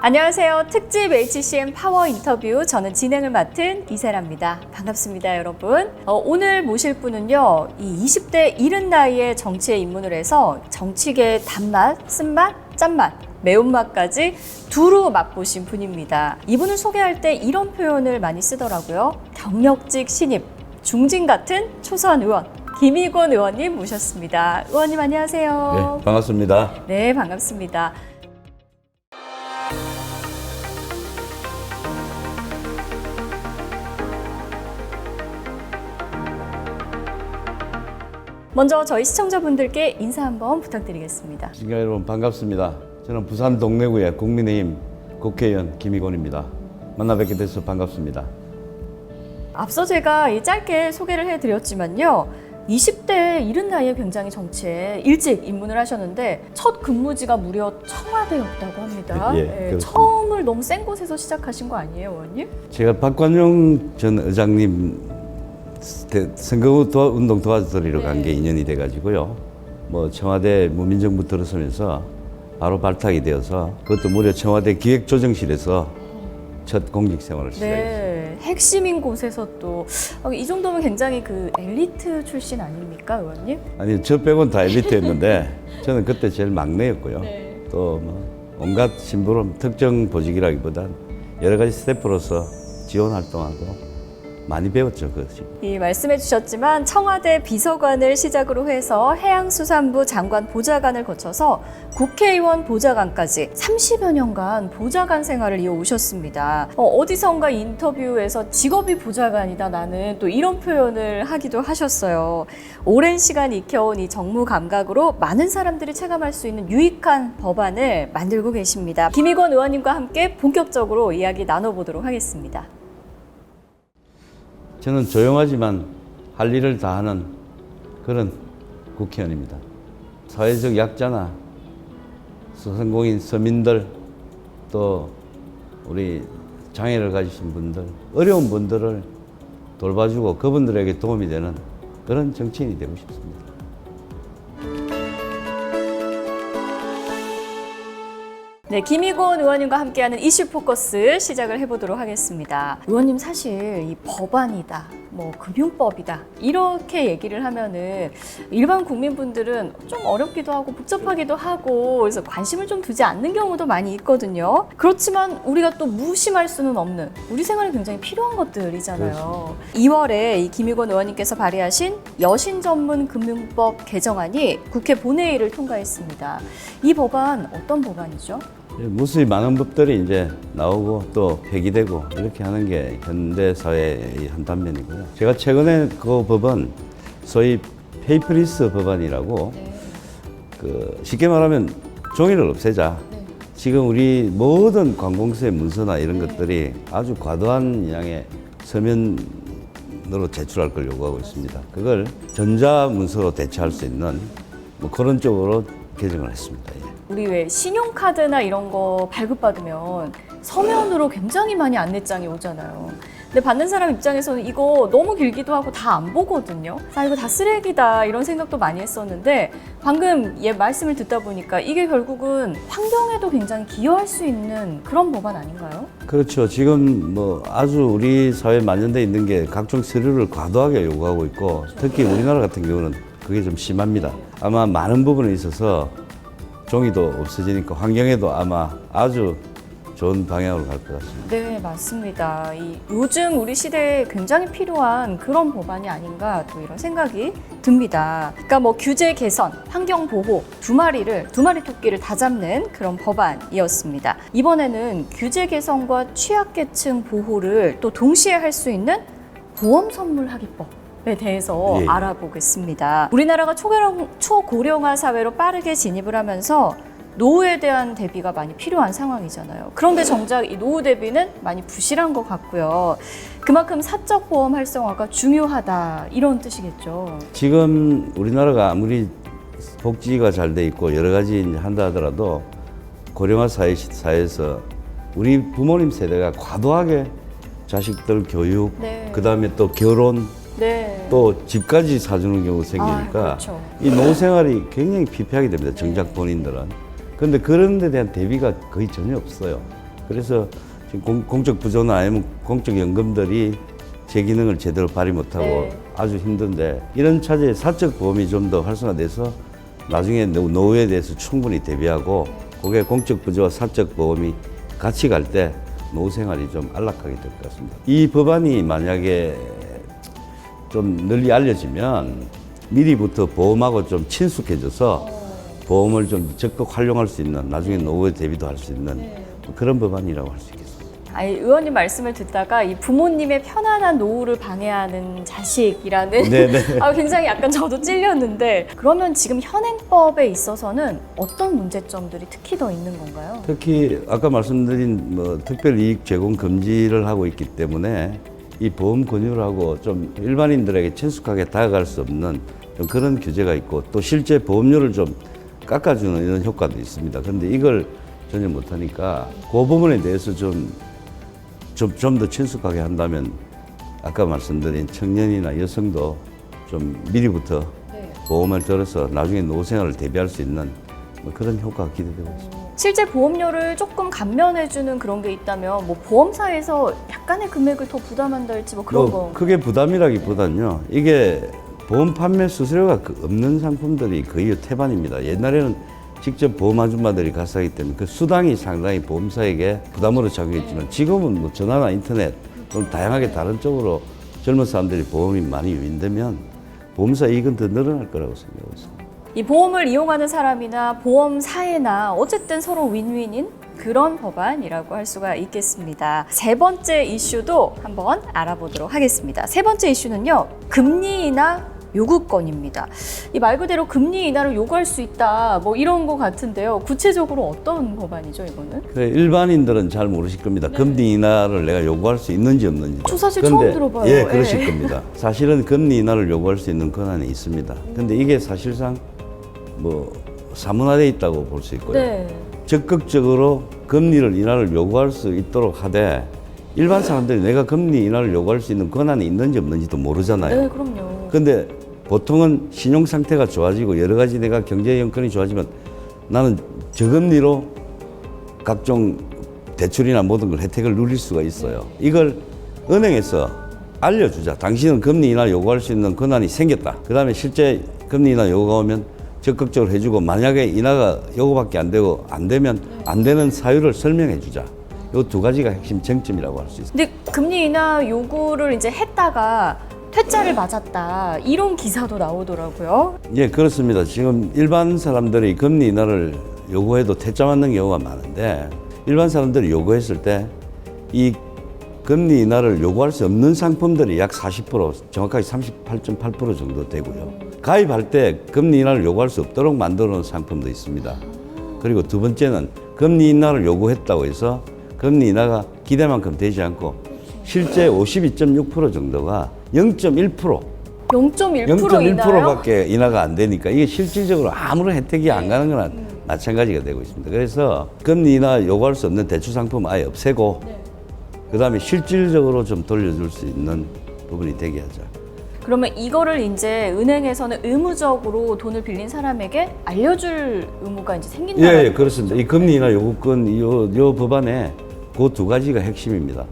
안녕하세요. 특집 HCM 파워 인터뷰, 저는 진행을 맡은 이세라입니다. 반갑습니다, 여러분. 오늘 모실 분은요, 이 20대 이른 나이에 정치에 입문을 해서 정치계의 단맛, 쓴맛, 짠맛, 매운맛까지 두루 맛보신 분입니다. 이분을 소개할 때 이런 표현을 많이 쓰더라고요. 경력직 신입, 중진 같은 초선 의원. 김희곤 의원님 모셨습니다. 의원님 안녕하세요. 네, 반갑습니다. 네, 반갑습니다. 먼저 저희 시청자분들께 인사 한번 부탁드리겠습니다. 시청자 여러분 반갑습니다. 저는 부산 동래구의 국민의힘 국회의원 김희곤입니다. 만나 뵙게 돼서 반갑습니다. 앞서 제가 짧게 소개를 해드렸지만요. 20대 이른 나이에 굉장히 정치에 일찍 입문을 하셨는데 첫 근무지가 무려 청와대였다고 합니다. 예, 처음을 너무 센 곳에서 시작하신 거 아니에요, 의원님? 제가 박관용 전 의장님 선거운동 도와드리러 간 게 인연이 돼가지고요. 청와대 문민정부 들어서면서 바로 발탁이 되어서 그것도 무려 청와대 기획조정실에서 첫 공직 생활을 시작했습니다. 네, 핵심인 곳에서 또 이 정도면 굉장히 그 엘리트 출신 아닙니까, 의원님? 아니, 저 빼고는 다 엘리트였는데 저는 그때 제일 막내였고요. 네. 또 온갖 심부름 특정 보직이라기보단 여러 가지 스태프로서 지원 활동하고 많이 배웠죠, 그것이. 말씀해 주셨지만 청와대 비서관을 시작으로 해서 해양수산부 장관 보좌관을 거쳐서 국회의원 보좌관까지 30여 년간 보좌관 생활을 이어오셨습니다. 어디선가 인터뷰에서 직업이 보좌관이다, 나는 또 이런 표현을 하기도 하셨어요. 오랜 시간 익혀온 이 정무 감각으로 많은 사람들이 체감할 수 있는 유익한 법안을 만들고 계십니다. 김희곤 의원님과 함께 본격적으로 이야기 나눠보도록 하겠습니다. 저는 조용하지만 할 일을 다 하는 그런 국회의원입니다. 사회적 약자나 소상공인 서민들, 또 우리 장애를 가지신 분들, 어려운 분들을 돌봐주고 그분들에게 도움이 되는 그런 정치인이 되고 싶습니다. 네, 김희곤 의원님과 함께하는 이슈 포커스 시작을 해보도록 하겠습니다. 의원님, 사실 이 법안이다, 금융법이다 이렇게 얘기를 하면은 일반 국민분들은 좀 어렵기도 하고 복잡하기도 하고 그래서 관심을 좀 두지 않는 경우도 많이 있거든요. 그렇지만 우리가 또 무심할 수는 없는 우리 생활에 굉장히 필요한 것들이잖아요. 그렇습니다. 2월에 이 김희곤 의원님께서 발의하신 여신 전문 금융법 개정안이 국회 본회의를 통과했습니다. 이 법안 어떤 법안이죠? 무수히 많은 법들이 이제 나오고 또 폐기되고 이렇게 하는 게 현대 사회의 한 단면이고요. 제가 최근에 그 법은 소위 페이퍼리스 법안이라고 쉽게 말하면 종이를 없애자. 지금 우리 모든 관공서의 문서나 이런 것들이 아주 과도한 양의 서면으로 제출할 걸 요구하고 있습니다. 그걸 전자문서로 대체할 수 있는 그런 쪽으로 개정을 했습니다. 우리 왜 신용카드나 이런 거 발급받으면 서면으로 굉장히 많이 안내장이 오잖아요. 근데 받는 사람 입장에서는 이거 너무 길기도 하고 다 안 보거든요. 이거 다 쓰레기다 이런 생각도 많이 했었는데 방금 말씀을 듣다 보니까 이게 결국은 환경에도 굉장히 기여할 수 있는 그런 법안 아닌가요? 그렇죠. 지금 아주 우리 사회에 만연돼 있는 게 각종 서류를 과도하게 요구하고 있고 특히 우리나라 같은 경우는 그게 좀 심합니다. 아마 많은 부분에 있어서 종이도 없어지니까 환경에도 아마 아주 좋은 방향으로 갈 것 같습니다. 네, 맞습니다. 요즘 우리 시대에 굉장히 필요한 그런 법안이 아닌가 또 이런 생각이 듭니다. 그러니까 규제 개선, 환경 보호 두 마리 토끼를 다 잡는 그런 법안이었습니다. 이번에는 규제 개선과 취약계층 보호를 또 동시에 할 수 있는 보험 선물 하기법 에 대해서 알아보겠습니다. 우리나라가 초고령화 사회로 빠르게 진입을 하면서 노후에 대한 대비가 많이 필요한 상황이잖아요. 그런데 정작 이 노후 대비는 많이 부실한 것 같고요. 그만큼 사적 보험 활성화가 중요하다 이런 뜻이겠죠. 지금 우리나라가 아무리 복지가 잘 돼 있고 여러 가지 한다 하더라도 고령화 사회에서 우리 부모님 세대가 과도하게 자식들 교육, 그다음에 또 결혼, 또 집까지 사주는 경우가 생기니까 그렇죠. 이 노후 생활이 굉장히 피폐하게 됩니다. 정작 본인들은. 그런데 그런 데 대한 대비가 거의 전혀 없어요. 그래서 지금 공적 부조나 아니면 공적 연금들이 제 기능을 제대로 발휘 못하고 네. 아주 힘든데 이런 차제에 사적 보험이 좀 더 활성화돼서 나중에 노후에 대해서 충분히 대비하고 그게 공적 부조와 사적 보험이 같이 갈 때 노후 생활이 좀 안락하게 될 것 같습니다. 이 법안이 만약에 좀 널리 알려지면 미리부터 보험하고 좀 친숙해져서 보험을 좀 적극 활용할 수 있는 나중에 노후에 대비도 할 수 있는 그런 법안이라고 할 수 있겠습니다. 아니, 의원님 말씀을 듣다가 이 부모님의 편안한 노후를 방해하는 자식이라는 네네. 굉장히 약간 저도 찔렸는데 그러면 지금 현행법에 있어서는 어떤 문제점들이 특히 더 있는 건가요? 특히 아까 말씀드린 뭐 특별 이익 제공 금지를 하고 있기 때문에 이 보험 권유하고 좀 일반인들에게 친숙하게 다가갈 수 없는 좀 그런 규제가 있고 또 실제 보험료를 좀 깎아주는 이런 효과도 있습니다. 그런데 이걸 전혀 못하니까 그 부분에 대해서 좀 더 친숙하게 한다면 아까 말씀드린 청년이나 여성도 좀 미리부터 보험을 들어서 나중에 노후 생활을 대비할 수 있는 뭐 그런 효과가 기대되고 있습니다. 실제 보험료를 조금 감면해주는 그런 게 있다면 뭐 보험사에서 약간의 금액을 더 부담한다 할지 뭐 그런 거. 크게 부담이라기보다는요. 이게 보험 판매 수수료가 없는 상품들이 거의 태반입니다. 옛날에는 직접 보험 아줌마들이 가서 하기 때문에 그 수당이 상당히 보험사에게 부담으로 작용했지만 지금은 뭐 전화나 인터넷 또는 다양하게 다른 쪽으로 젊은 사람들이 보험이 많이 유인되면 보험사 이익은 더 늘어날 거라고 생각하고 있습니다. 이 보험을 이용하는 사람이나 보험사회나 어쨌든 서로 윈윈인 그런 법안이라고 할 수가 있겠습니다. 세 번째 이슈도 한번 알아보도록 하겠습니다. 세 번째 이슈는요, 금리 인하 요구권입니다. 이 말 그대로 금리 인하를 요구할 수 있다, 뭐 이런 거 같은데요. 구체적으로 어떤 법안이죠, 이거는? 그래, 일반인들은 잘 모르실 겁니다. 금리 인하를 내가 요구할 수 있는지 없는지. 저 사실 처음 들어봐요. 예, 그러실 겁니다. 사실은 금리 인하를 요구할 수 있는 권한이 있습니다. 근데 이게 사실상 뭐 사문화되어 있다고 볼 수 있고요. 네. 적극적으로 금리를 인하를 요구할 수 있도록 하되 일반 사람들이 내가 금리 인하를 요구할 수 있는 권한이 있는지 없는지도 모르잖아요. 네, 그럼요. 근데 보통은 신용 상태가 좋아지고 여러 가지 내가 경제 형편이 좋아지면 나는 저금리로 각종 대출이나 모든 걸 혜택을 누릴 수가 있어요. 이걸 은행에서 알려주자. 당신은 금리 인하 요구할 수 있는 권한이 생겼다. 그 다음에 실제 금리 인하 요구가 오면 적극적으로 해주고 만약에 인하가 요구밖에 안 되고 안 되면 안 되는 사유를 설명해 주자. 이 두 가지가 핵심 쟁점이라고 할 수 있습니다. 근데 금리 인하 요구를 이제 했다가 퇴짜를 맞았다, 이런 기사도 나오더라고요. 예, 그렇습니다. 지금 일반 사람들이 금리 인하를 요구해도 퇴짜 맞는 경우가 많은데 일반 사람들이 요구했을 때 이 금리 인하를 요구할 수 없는 상품들이 약 40%, 정확하게 38.8% 정도 되고요. 가입할 때 금리 인하를 요구할 수 없도록 만들어 놓은 상품도 있습니다. 그리고 두 번째는 금리 인하를 요구했다고 해서 금리 인하가 기대만큼 되지 않고 실제 52.6% 정도가 0.1% 0.1% 인하요? 0.1%밖에 인하가 안 되니까 이게 실질적으로 아무런 혜택이 안 가는 거나 마찬가지가 되고 있습니다. 그래서 금리 인하 요구할 수 없는 대출 상품 아예 없애고 그다음에 실질적으로 좀 돌려줄 수 있는 부분이 되게 하자. 그러면 이거를 이제 은행에서는 의무적으로 돈을 빌린 사람에게 알려줄 의무가 이제 생긴다. 예, 그렇습니다. 이 금리 인하 요구권 요 법안에 그 두 가지가 핵심입니다.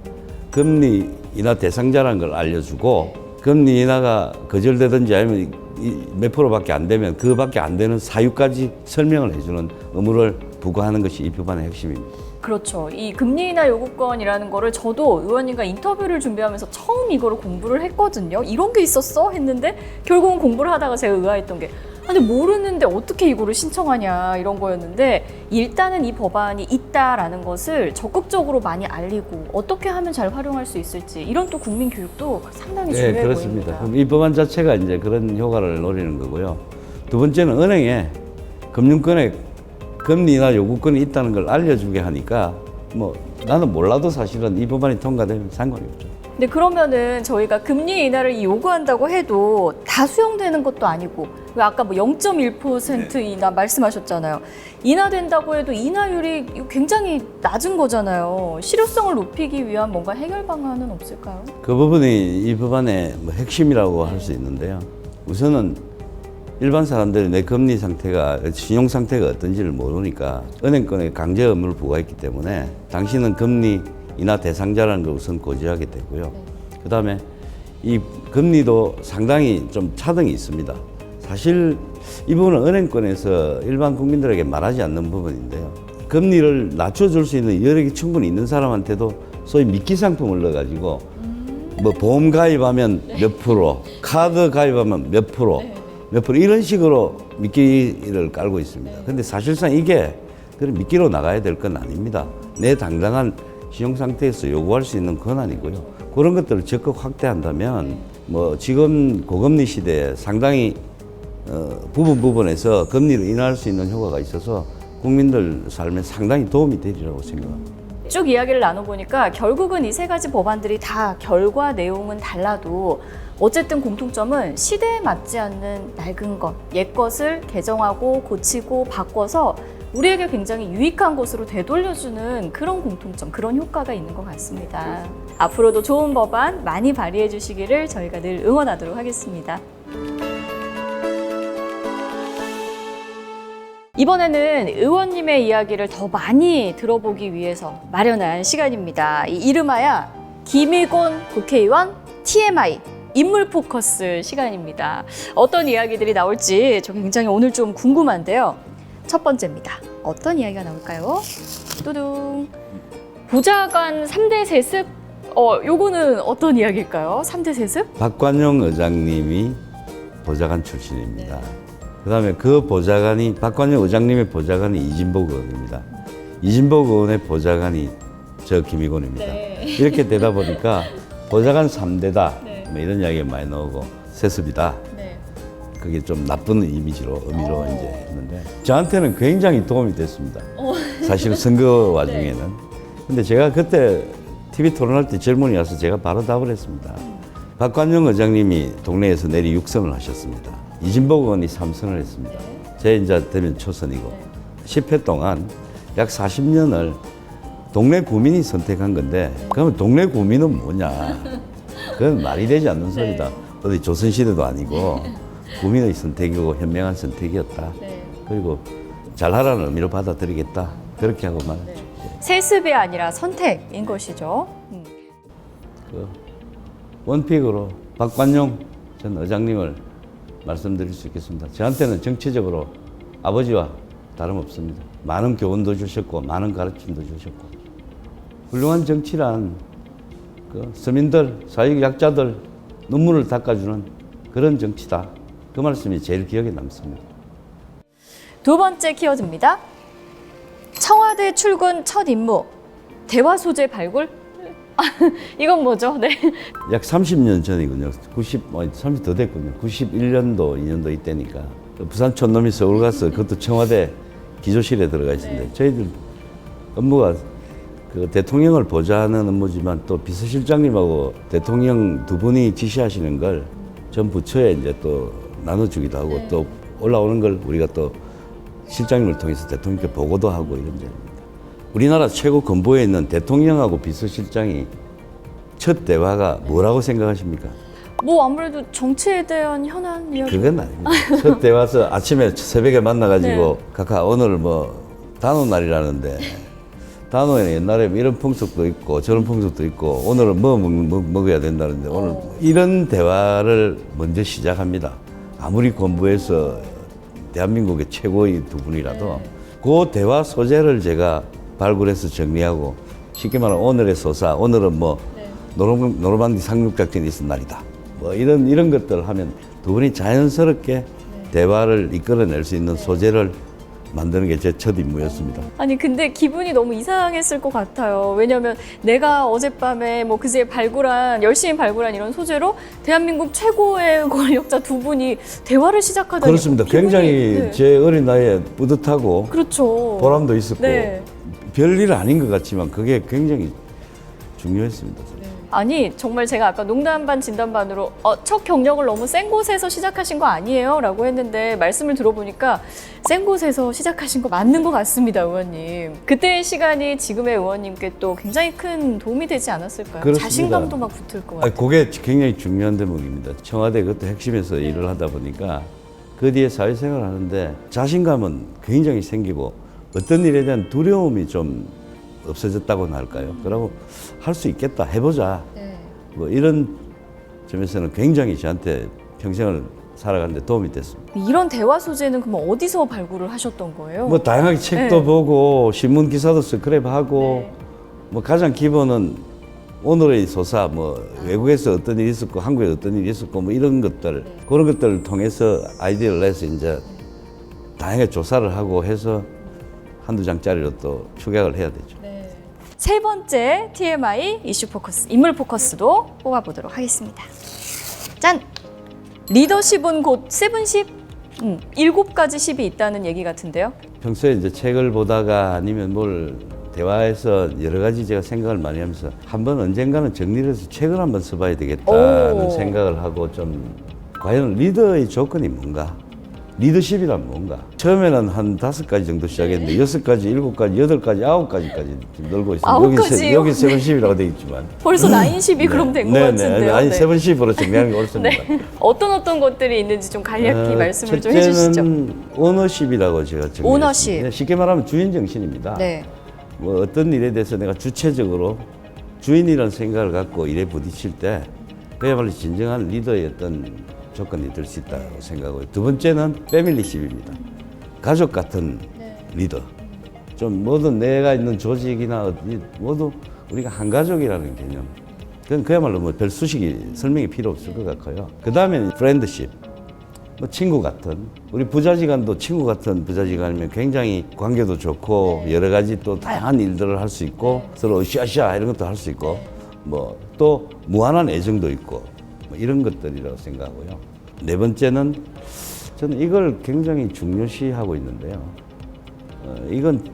금리 인하 대상자라는 걸 알려주고 금리 인하가 거절되든지 아니면 몇 프로밖에 안 되면 그밖에 안 되는 사유까지 설명을 해주는 의무를 부과하는 것이 이 법안의 핵심입니다. 그렇죠. 이 금리 인하 요구권이라는 거를 저도 의원님과 인터뷰를 준비하면서 처음 이거를 공부를 했거든요. 이런 게 있었어? 했는데 결국은 공부를 하다가 제가 의아했던 게 근데 모르는데 어떻게 이거를 신청하냐 이런 거였는데 일단은 이 법안이 있다라는 것을 적극적으로 많이 알리고 어떻게 하면 잘 활용할 수 있을지 이런 또 국민 교육도 상당히 중요해 보입니다. 그렇습니다. 그럼 이 법안 자체가 이제 그런 효과를 노리는 거고요. 두 번째는 은행에 금융권에 금리 인하 요구권이 있다는 걸 알려주게 하니까 뭐 나는 몰라도 사실은 이 법안이 통과되면 상관이 없죠. 근데 그러면은 저희가 금리 인하를 요구한다고 해도 다 수용되는 것도 아니고 왜 아까 뭐 0.1% 인하 말씀하셨잖아요. 인하된다고 해도 인하율이 굉장히 낮은 거잖아요. 실효성을 높이기 위한 뭔가 해결 방안은 없을까요? 그 부분이 이 법안의 뭐 핵심이라고 할 수 있는데요. 우선은 일반 사람들이 내 금리 상태가 신용 상태가 어떤지를 모르니까 은행권에 강제 의무를 부과했기 때문에 당신은 금리 인하 대상자라는 걸 우선 고지하게 되고요. 그다음에 이 금리도 상당히 좀 차등이 있습니다. 사실 이 부분은 은행권에서 일반 국민들에게 말하지 않는 부분인데요. 금리를 낮춰줄 수 있는 여력이 충분히 있는 사람한테도 소위 미끼 상품을 넣어가지고 뭐 보험 가입하면 몇 프로, 카드 가입하면 몇 프로, 몇 프로 이런 식으로 미끼를 깔고 있습니다. 근데 사실상 이게 그런 미끼로 나가야 될 건 아닙니다. 내 당당한 신용 상태에서 요구할 수 있는 권한이고요. 그런 것들을 적극 확대한다면 뭐 지금 고금리 시대에 상당히 부분에서 금리를 인하할 수 있는 효과가 있어서 국민들 삶에 상당히 도움이 되리라고 생각합니다. 쭉 이야기를 나눠보니까 결국은 이 세 가지 법안들이 다 결과 내용은 달라도 어쨌든 공통점은 시대에 맞지 않는 낡은 것, 옛 것을 개정하고 고치고 바꿔서 우리에게 굉장히 유익한 것으로 되돌려주는 그런 공통점, 그런 효과가 있는 것 같습니다. 앞으로도 좋은 법안 많이 발의해 주시기를 저희가 늘 응원하도록 하겠습니다. 이번에는 의원님의 이야기를 더 많이 들어보기 위해서 마련한 시간입니다. 이 이름하여 김의곤 국회의원 TMI 인물 포커스 시간입니다. 어떤 이야기들이 나올지 저 굉장히 오늘 좀 궁금한데요. 첫 번째입니다. 어떤 이야기가 나올까요? 뚜둥. 보좌관 3대 세습? 요거는 어떤 이야기일까요? 3대 세습? 박관용 의장님이 보좌관 출신입니다. 그다음에 그 보좌관이 박관용 의장님의 보좌관이 이진복 의원입니다. 이진복 의원의 보좌관이 저 김의곤입니다. 네. 이렇게 되다 보니까 보좌관 3대다 뭐 이런 이야기가 많이 나오고 세습이다. 네. 그게 좀 나쁜 의미로 이제 했는데 저한테는 굉장히 도움이 됐습니다. 사실 선거 와중에는. 근데 제가 그때 TV 토론할 때 질문이 와서 제가 바로 답을 했습니다. 박관용 의장님이 동네에서 내리 6선을 하셨습니다. 이진복 의원이 3선을 했습니다. 제 이제 되면 초선이고 10회 동안 약 40년을 동네 구민이 선택한 건데 그러면 동네 구민은 뭐냐? 그건 말이 되지 않는 소리다. 어디 조선시대도 아니고 구민의 선택이고 현명한 선택이었다. 그리고 잘하라는 의미로 받아들이겠다. 그렇게 하고만 세습이 아니라 선택인 것이죠. 그 원픽으로 박관용 전 의장님을 말씀드릴 수 있겠습니다. 저한테는 정치적으로 아버지와 다름없습니다. 많은 교훈도 주셨고 많은 가르침도 주셨고 훌륭한 정치란 그 서민들, 사회적 약자들 눈물을 닦아주는 그런 정치다. 그 말씀이 제일 기억에 남습니다. 두 번째 키워드입니다. 청와대 출근 첫 임무, 대화 소재 발굴? 이건 뭐죠? 네. 약 30년 전이군요. 30 더 됐군요. 91년도, 2년도 이때니까. 부산 촌놈이 서울 가서 그것도 청와대 기조실에 들어가 있습니다. 저희들 업무가 그 대통령을 보좌하는 업무지만 또 비서실장님하고 대통령 두 분이 지시하시는 걸 전 부처에 이제 또 나눠주기도 하고 또 올라오는 걸 우리가 또 실장님을 통해서 대통령께 보고도 하고 이런 점입니다. 우리나라 최고 건보에 있는 대통령하고 비서실장이 첫 대화가 뭐라고 생각하십니까? 뭐 아무래도 정치에 대한 현안 이야기. 그건 아닙니다. 첫 대화에서 아침에 새벽에 만나가지고 각하 오늘 뭐 단오날이라는데 단오에는 옛날에 이런 풍속도 있고 저런 풍속도 있고 오늘은 뭐 먹어야 된다는데 오늘 이런 대화를 먼저 시작합니다. 아무리 건보에서 대한민국의 최고의 두 분이라도 그 대화 소재를 제가 발굴해서 정리하고 쉽게 말하면 오늘의 소사, 오늘은 뭐 노르망디 상륙작전이 있은 날이다. 뭐 이런 것들을 하면 두 분이 자연스럽게 대화를 이끌어낼 수 있는 소재를 만드는 게 제 첫 임무였습니다. 아니 근데 기분이 너무 이상했을 것 같아요. 왜냐하면 내가 어젯밤에 뭐 그새 열심히 발굴한 이런 소재로 대한민국 최고의 권력자 두 분이 대화를 시작하다니. 그렇습니다. 기분이, 굉장히 제 어린 나이에 뿌듯하고 그렇죠. 보람도 있었고 네. 별일 아닌 것 같지만 그게 굉장히 중요했습니다. 아니 정말 제가 아까 농담 반 진담 반으로 첫 경력을 너무 센 곳에서 시작하신 거 아니에요? 라고 했는데 말씀을 들어보니까 센 곳에서 시작하신 거 맞는 것 같습니다, 의원님. 그때의 시간이 지금의 의원님께 또 굉장히 큰 도움이 되지 않았을까요? 그렇습니다. 자신감도 막 붙을 것 같아요. 그게 굉장히 중요한 대목입니다. 청와대 그것도 핵심에서 일을 하다 보니까 그 뒤에 사회생활을 하는데 자신감은 굉장히 생기고 어떤 일에 대한 두려움이 좀 없어졌다고나 할까요? 그러고 할 수 있겠다, 해보자. 네. 뭐 이런 점에서는 굉장히 저한테 평생을 살아가는데 도움이 됐습니다. 이런 대화 소재는 그럼 어디서 발굴을 하셨던 거예요? 뭐 다양하게 책도 네. 보고 신문 기사도 스크랩하고 네. 뭐 가장 기본은 오늘의 소사, 뭐 외국에서 어떤 일이 있었고 한국에 어떤 일이 있었고 뭐 이런 것들 그런 것들을 통해서 아이디어를 내서 이제 다양하게 조사를 하고 해서 한두 장짜리로 또 축약을 해야 되죠. 세 번째 TMI 이슈 포커스, 인물 포커스도 뽑아보도록 하겠습니다. 짠! 리더십은 곧 세븐십? 7가지 십이 있다는 얘기 같은데요. 평소에 이제 책을 보다가 아니면 뭘 대화에서 여러 가지 제가 생각을 많이 하면서 한번 언젠가는 정리를 해서 책을 한번 써봐야 되겠다는 오. 생각을 하고 좀 과연 리더의 조건이 뭔가? 리더십이란 뭔가? 처음에는 한 5가지 정도 시작했는데 6가지, 7가지, 8가지, 9가지까지 지금 늘고 있습니다. 9가지요? 여기 세븐십이라고 되어 있지만. 벌써 나인십이 그럼 된 것 같은데요. 아니 네. 세븐십으로 정리하는 게 옳습니다. 네. 어떤 것들이 있는지 좀 간략히 말씀을 좀 해주시죠. 첫째는 오너십이라고 제가 정리했습니다. 오너십. 네, 쉽게 말하면 주인 정신입니다. 네. 뭐 어떤 일에 대해서 내가 주체적으로 주인이라는 생각을 갖고 일에 부딪힐 때 그야말로 진정한 리더의 어떤 조건이 될 수 있다고 생각하고요. 두 번째는 패밀리십입니다. 가족 같은 리더. 좀 모든 내가 있는 조직이나 어디 모두 우리가 한 가족이라는 개념. 그건 그야말로 뭐 별 수식이 설명이 필요 없을 것 같고요. 그 다음에 프렌드십. 뭐 친구 같은 우리 부자지간도 친구 같은 부자지간이면 굉장히 관계도 좋고 여러 가지 또 다양한 일들을 할 수 있고 서로 으쌰으쌰 이런 것도 할 수 있고 뭐 또 무한한 애정도 있고 뭐 이런 것들이라고 생각하고요. 네 번째는 저는 이걸 굉장히 중요시하고 있는데요. 이건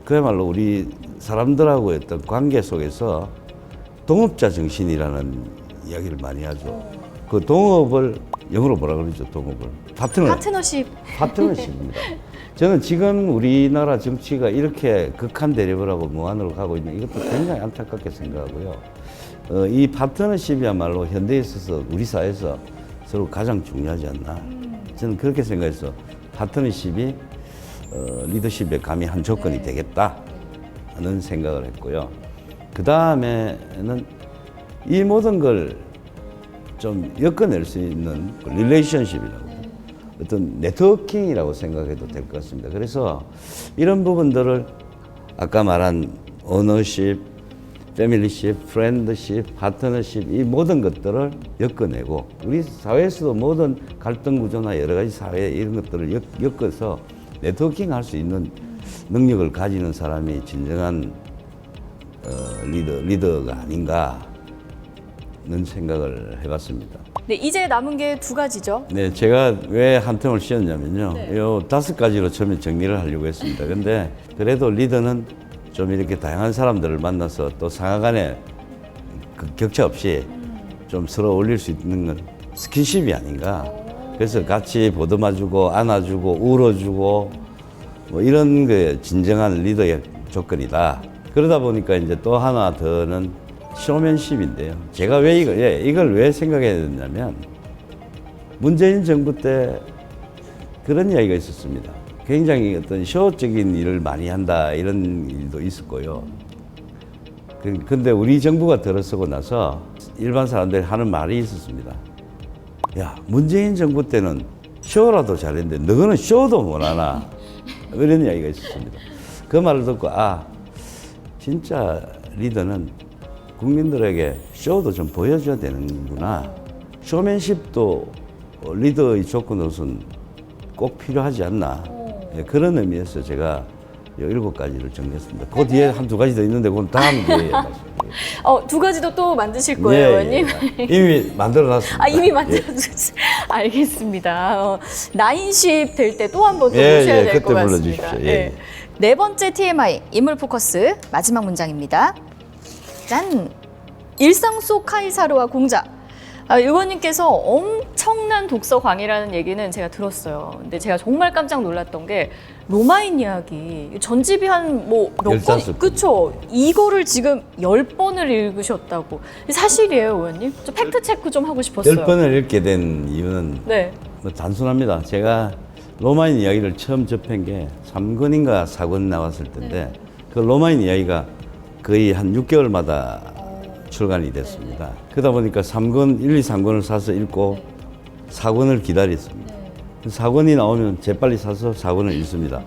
그야말로 우리 사람들하고의 어떤 관계 속에서 동업자 정신이라는 이야기를 많이 하죠. 그 동업을 영어로 뭐라 그러죠? 동업을 파트너십. 파트너십입니다. 저는 지금 우리나라 정치가 이렇게 극한 대립을 하고 무한으로 가고 있는 이것도 굉장히 안타깝게 생각하고요. 이 파트너십이야말로 현대에 있어서 우리 사회에서 서로 가장 중요하지 않나. 저는 그렇게 생각해서 파트너십이 리더십의 감히 한 조건이 되겠다 하는 생각을 했고요. 그 다음에는 이 모든 걸 좀 엮어낼 수 있는 릴레이션십이라고 어떤 네트워킹이라고 생각해도 될 것 같습니다. 그래서 이런 부분들을 아까 말한 오너십, 패밀리십, 프렌드십, 파트너십 이 모든 것들을 엮어내고 우리 사회에서도 모든 갈등 구조나 여러 가지 사회 이런 것들을 엮어서 네트워킹 할 수 있는 능력을 가지는 사람이 진정한 리더가 아닌가 는 생각을 해봤습니다. 네, 이제 남은 게 2가지죠. 네, 제가 왜 한 텀을 쉬었냐면요. 요 5가지로 처음에 정리를 하려고 했습니다. 근데 그래도 리더는 좀 이렇게 다양한 사람들을 만나서 또 상하 간에 그 격차 없이 좀 서로 어울릴 수 있는 건 스킨십이 아닌가. 그래서 같이 보듬어주고 안아주고 울어주고 뭐 이런 게 진정한 리더의 조건이다. 그러다 보니까 이제 또 하나 더는 쇼맨십인데요. 제가 왜 이걸 왜 생각해야 됐냐면 문재인 정부 때 그런 이야기가 있었습니다. 굉장히 어떤 쇼적인 일을 많이 한다 이런 일도 있었고요. 근데 우리 정부가 들어서고 나서 일반 사람들이 하는 말이 있었습니다. 야, 문재인 정부 때는 쇼라도 잘했는데 너는 쇼도 못하나? 이런 이야기가 있었습니다. 그 말을 듣고 진짜 리더는 국민들에게 쇼도 좀 보여줘야 되는구나. 쇼맨십도 리더의 조건으로서는 꼭 필요하지 않나. 그런 의미에서 제가 7가지를 정리했습니다. 그 뒤에 한 2가지 더 있는데 그건 다음 기회에 말씀드리겠습니다. 2가지도 또 만드실 거예요, 의원님? 이미 만들어놨습니다. 이미 만들어주셨어요. 알겠습니다. 나인십 될 때 또 한 번 또 예, 모셔야 예, 될 것 그때 같습니다. 불러주십시오. 예. 네 번째 TMI, 인물 포커스 마지막 문장입니다. 짠! 일상 속 카이사르와 공자. 의원님께서 엄청난 독서 광이라는 얘기는 제가 들었어요. 근데 제가 정말 깜짝 놀랐던 게 로마인 이야기 전집이 한 뭐 몇 번, 15권. 그쵸? 이거를 지금 10번을 읽으셨다고. 사실이에요, 의원님? 좀 팩트 체크 좀 하고 싶었어요. 10번을 읽게 된 이유는 네. 뭐 단순합니다. 제가 로마인 이야기를 처음 접한 게 3권인가 4권 나왔을 텐데 그 로마인 이야기가 거의 한 6개월마다 출간이 됐습니다. 그러다 보니까 3권, 1, 2, 3권을 사서 읽고 4권을 기다렸습니다. 4권이 나오면 재빨리 사서 4권을 읽습니다.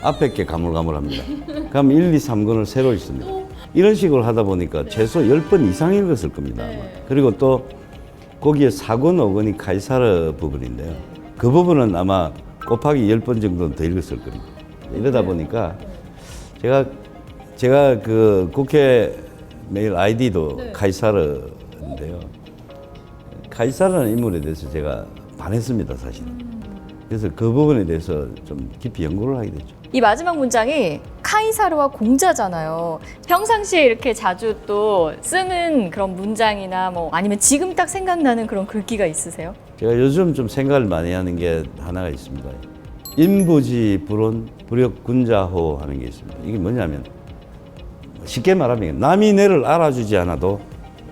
앞에 게 가물가물합니다. 그럼 1, 2, 3권을 새로 읽습니다. 이런 식으로 하다 보니까 최소 10번 이상 읽었을 겁니다. 아마. 그리고 또 거기에 4권, 5권이 카이사르 부분인데요. 그 부분은 아마 곱하기 10번 정도는 더 읽었을 겁니다. 이러다 보니까 제가 그 국회 메일 아이디도 카이사르인데요. 카이사르라는 인물에 대해서 제가 반했습니다, 사실은. 그래서 그 부분에 대해서 좀 깊이 연구를 하게 됐죠. 이 마지막 문장이 카이사르와 공자잖아요. 평상시에 이렇게 자주 또 쓰는 그런 문장이나 뭐 아니면 지금 딱 생각나는 그런 글귀가 있으세요? 제가 요즘 좀 생각을 많이 하는 게 하나가 있습니다. 인부지 불온 불역군자호 하는 게 있습니다. 이게 뭐냐면 쉽게 말하면 남이 내를 알아주지 않아도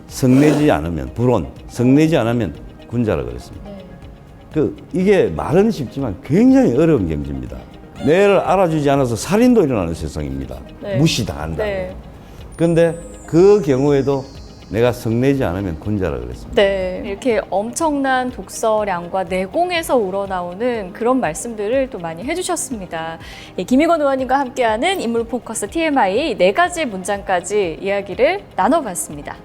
성내지 않으면 불온, 성내지 않으면 군자라 그랬습니다. 이게 말은 쉽지만 굉장히 어려운 경지입니다. 내를 알아주지 않아서 살인도 일어나는 세상입니다. 무시당한다. 그런데 그 경우에도 내가 성내지 않으면 군자라 그랬습니다. 네, 이렇게 엄청난 독서량과 내공에서 우러나오는 그런 말씀들을 또 많이 해주셨습니다. 김익원 의원님과 함께하는 인물 포커스 TMI 4가지 문장까지 이야기를 나눠봤습니다.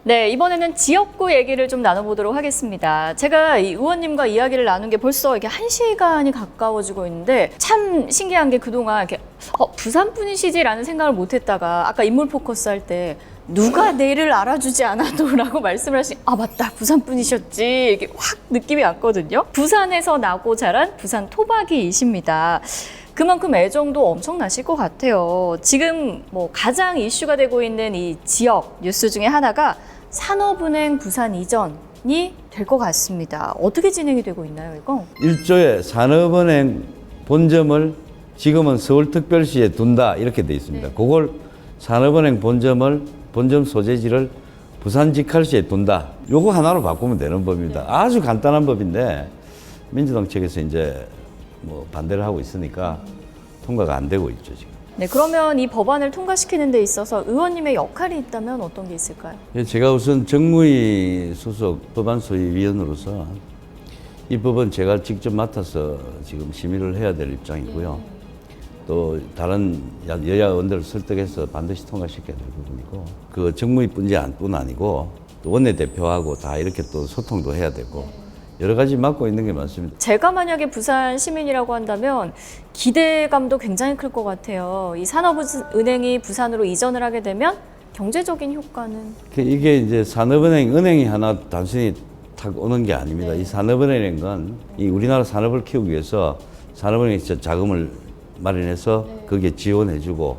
네, 이번에는 지역구 얘기를 좀 나눠보도록 하겠습니다. 제가 이 의원님과 이야기를 나눈 게 벌써 이게 1시간이 가까워지고 있는데 참 신기한 게 그동안 이렇게 부산 분이시지라는 생각을 못했다가 아까 인물 포커스 할 때 누가 내를 알아주지 않아도 라고 말씀을 하시니 맞다, 부산 분이셨지, 이게 확 느낌이 왔거든요. 부산에서 나고 자란 부산 토박이이십니다. 그만큼 애정도 엄청나실 것 같아요. 지금 뭐 가장 이슈가 되고 있는 이 지역 뉴스 중에 하나가 산업은행 부산 이전이 될 것 같습니다. 어떻게 진행이 되고 있나요, 이거? 1조에 산업은행 본점을 지금은 서울특별시에 둔다 이렇게 돼 있습니다. 그걸 산업은행 본점 소재지를 부산직할시에 둔다. 요거 하나로 바꾸면 되는 법입니다. 아주 간단한 법인데 민주당 측에서 이제 뭐 반대를 하고 있으니까 통과가 안 되고 있죠, 지금. 네, 그러면 이 법안을 통과시키는 데 있어서 의원님의 역할이 있다면 어떤 게 있을까요? 제가 우선 정무위 소속 법안소위위원으로서 이 법은 제가 직접 맡아서 지금 심의를 해야 될 입장이고요. 또 다른 여야 의원들을 설득해서 반드시 통과시켜야 될 부분이고, 그 정무위뿐 아니고 또 원내대표하고 다 이렇게 또 소통도 해야 되고 여러 가지 맡고 있는 게 많습니다. 제가 만약에 부산 시민이라고 한다면 기대감도 굉장히 클 것 같아요. 이 산업은행이 부산으로 이전을 하게 되면 경제적인 효과는? 이게 이제 은행이 하나 단순히 탁 오는 게 아닙니다. 이 산업은행인 건 이 우리나라 산업을 키우기 위해서 산업은행이 자금을 마련해서 거기에 지원해주고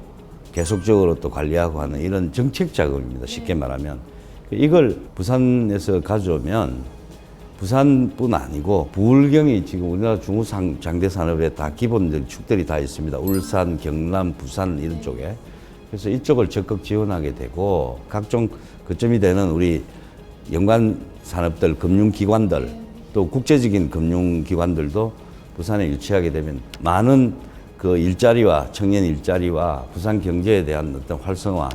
계속적으로 또 관리하고 하는 이런 정책 자금입니다. 쉽게 말하면. 이걸 부산에서 가져오면 부산뿐 아니고 부울경이 지금 우리나라 중후장대 산업에 다 기본적인 축들이 다 있습니다. 울산, 경남, 부산 이런 쪽에. 그래서 이쪽을 적극 지원하게 되고 각종 거점이 되는 우리 연관 산업들, 금융기관들 또 국제적인 금융기관들도 부산에 유치하게 되면 많은 그 일자리와 청년 일자리와 부산 경제에 대한 어떤 활성화,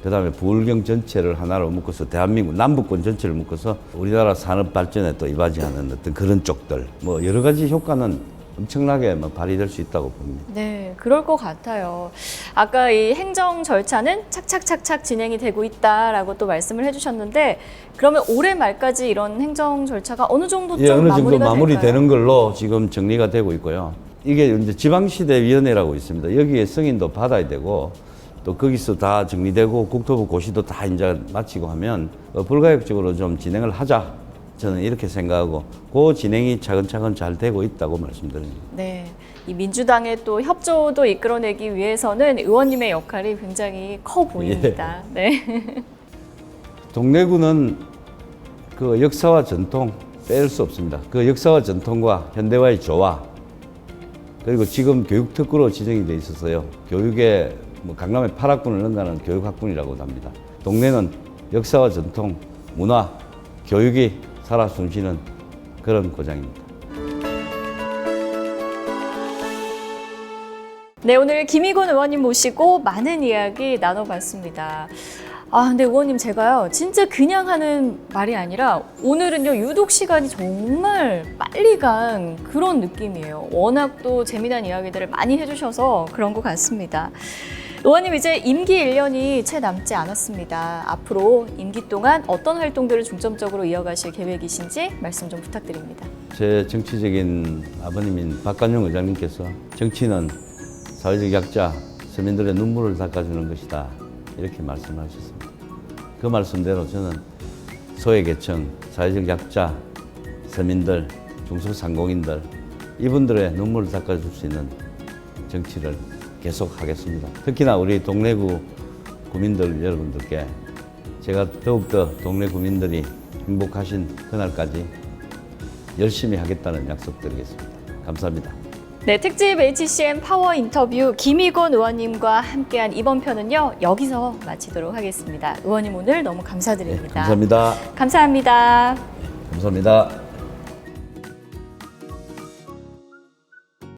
그 다음에 부울경 전체를 하나로 묶어서 대한민국 남북권 전체를 묶어서 우리나라 산업 발전에 또 이바지하는 어떤 그런 쪽들, 뭐 여러 가지 효과는 엄청나게 발휘될 수 있다고 봅니다. 네, 그럴 것 같아요. 아까 이 행정 절차는 착착착착 진행이 되고 있다라고 또 말씀을 해주셨는데, 그러면 올해 말까지 이런 행정 절차가 어느 정도 좀 어느 정도 마무리되는 될까요? 걸로 지금 정리가 되고 있고요. 이게 이제 지방시대위원회라고 있습니다. 여기에 승인도 받아야 되고 또 거기서 다 정리되고 국토부 고시도 다 이제 마치고 하면 불가역적으로 좀 진행을 하자. 저는 이렇게 생각하고 그 진행이 차근차근 잘 되고 있다고 말씀드립니다. 네, 이 민주당의 또 협조도 이끌어내기 위해서는 의원님의 역할이 굉장히 커 보입니다. 네. 동래구는 그 역사와 전통 뺄 수 없습니다. 그 역사와 전통과 현대화의 조화, 그리고 지금 교육특구로 지정이 돼 있어서요. 교육에 뭐 강남에 8학군을 능가하는 교육학군이라고도 합니다. 동래는 역사와 전통, 문화, 교육이 살아 숨쉬는 그런 고장입니다. 네, 오늘 김희곤 의원님 모시고 많은 이야기 나눠봤습니다. 근데 의원님 제가요, 진짜 그냥 하는 말이 아니라 오늘은요, 유독 시간이 정말 빨리 간 그런 느낌이에요. 워낙 또 재미난 이야기들을 많이 해주셔서 그런 것 같습니다. 의원님 이제 임기 1년이 채 남지 않았습니다. 앞으로 임기 동안 어떤 활동들을 중점적으로 이어가실 계획이신지 말씀 좀 부탁드립니다. 제 정치적인 아버님인 박관용 의장님께서 정치는 사회적 약자, 서민들의 눈물을 닦아주는 것이다. 이렇게 말씀하셨습니다. 그 말씀대로 저는 소외계층, 사회적 약자, 서민들, 중소상공인들 이분들의 눈물을 닦아줄 수 있는 정치를 계속하겠습니다. 특히나 우리 동래구 구민들 여러분들께 제가 더욱더 동래 구민들이 행복하신 그날까지 열심히 하겠다는 약속드리겠습니다. 감사합니다. 네, 특집 HCM 파워 인터뷰 김희곤 의원님과 함께한 이번 편은요, 여기서 마치도록 하겠습니다. 의원님 오늘 너무 감사드립니다. 네, 감사합니다. 감사합니다. 감사합니다.